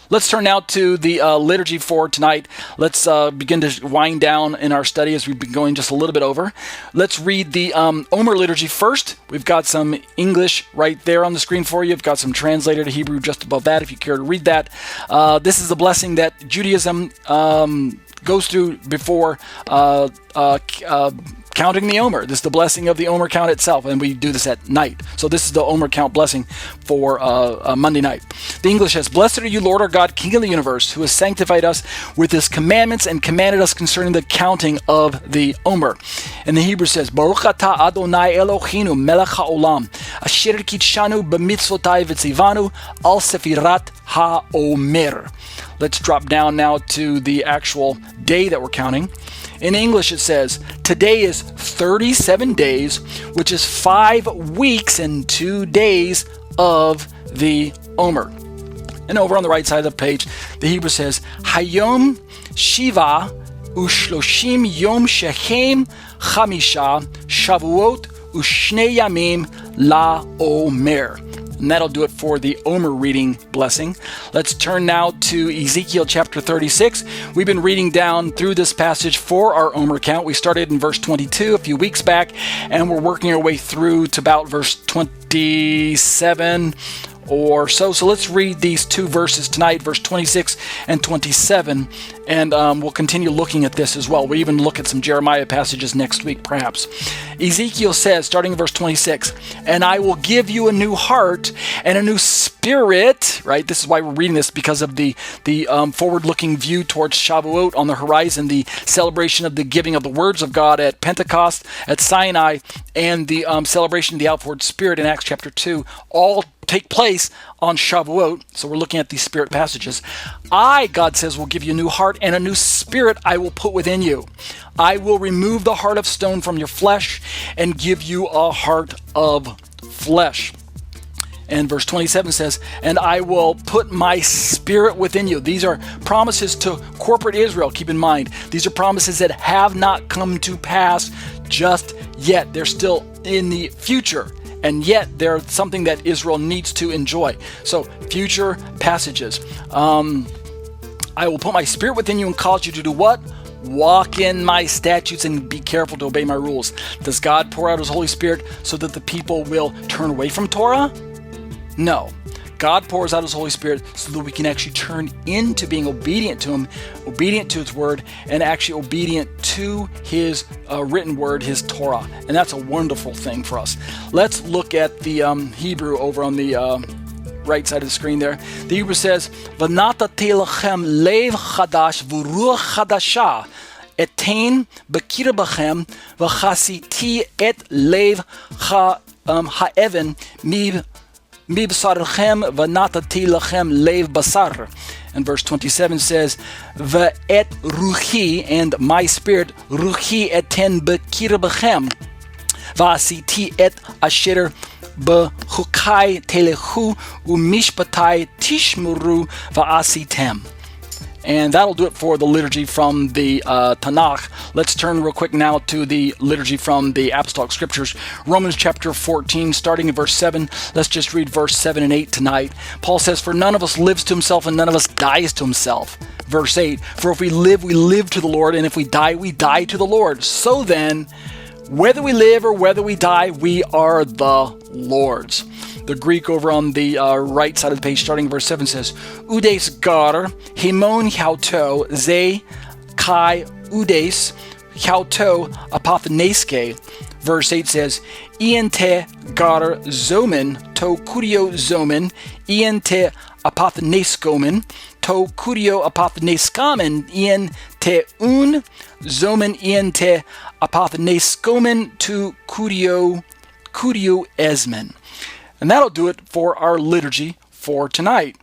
Let's turn now to the liturgy for tonight. Let's begin to wind down in our study as we've been going just a little bit over. Let's read the Omer liturgy first. We've got some English right there on the screen for you. I've got some translated to Hebrew just above that if you care to read that. This is the blessing that Judaism goes through before counting the Omer. This is the blessing of the Omer count itself, and we do this at night. So this is the Omer count blessing for Monday night. The English says, "Blessed are you, Lord our God, King of the universe, who has sanctified us with his commandments and commanded us concerning the counting of the Omer." And the Hebrew says, "Baruch atah Adonai Eloheinu melech haolam, asher kitshanu b'mitzvotai v'tzivanu al sefirat ha-Omer." Let's drop down now to the actual day that we're counting. In English it says, "Today is 37 days, which is 5 weeks and 2 days of the Omer." And over on the right side of the page, the Hebrew says, "Hayom Shiva Ushloshim Yom Shechem Chamisha Shavuot Ushnei Yamim La Omer." And that'll do it for the Omer reading blessing. Let's turn now to Ezekiel chapter 36. We've been reading down through this passage for our Omer count. We started in verse 22 a few weeks back, and we're working our way through to about verse 27 or so. So let's read these two verses tonight, verse 26 and 27, and we'll continue looking at this as well. We'll even look at some Jeremiah passages next week, perhaps. Ezekiel says, starting in verse 26, "And I will give you a new heart and a new spirit," right? This is why we're reading this, because of the forward-looking view towards Shavuot on the horizon, the celebration of the giving of the words of God at Pentecost, at Sinai, and the celebration of the outward spirit in Acts chapter 2, all take place on Shavuot. So we're looking at these spirit passages. "I," God says, "will give you a new heart, and a new spirit I will put within you. I will remove the heart of stone from your flesh and give you a heart of flesh." And verse 27 says, "And I will put my spirit within you." These are promises to corporate Israel. Keep in mind, these are promises that have not come to pass just yet. They're still in the future. And yet they're something that Israel needs to enjoy. So future passages. "I will put my spirit within you and cause you to do what? Walk in my statutes and be careful to obey my rules." Does God pour out his Holy Spirit so that the people will turn away from Torah? No. God pours out his Holy Spirit so that we can actually turn into being obedient to him, obedient to his word, and actually obedient to his written word, his Torah. And that's a wonderful thing for us. Let's look at the Hebrew over on the right side of the screen there. The Hebrew says, "V'natati lachem lev chadash v'ruach chadasha etain b'kira b'chem v'chasiti et lev ha'even Mibsarchem v'natati lachem lev basar." And verse 27 says, "V'et ruchi," and my spirit, ruchi eten b'kira b'chem, v'asiti et asher b'chukai telechu u'mishpatai tishmuru v'asitem." And that'll do it for the liturgy from the Tanakh. Let's turn real quick now to the liturgy from the Apostolic Scriptures. Romans chapter 14, starting in verse 7. Let's just read verse 7 and 8 tonight. Paul says, "For none of us lives to himself, and none of us dies to himself." Verse 8, "For if we live to the Lord, and if we die to the Lord. So then, whether we live or whether we die, we are the Lord's." The Greek over on the right side of the page, starting in verse 7, says, "Udes gar, himon hiauto, ze kai udes, hiauto apotheneske." Verse 8 says, "Iente gar zomen, to kurio zomen, iente apotheneskomen, to kurio apotheneskamen, iente un zomen, iente apotheneskomen, to kurio esmen." And that'll do it for our liturgy for tonight.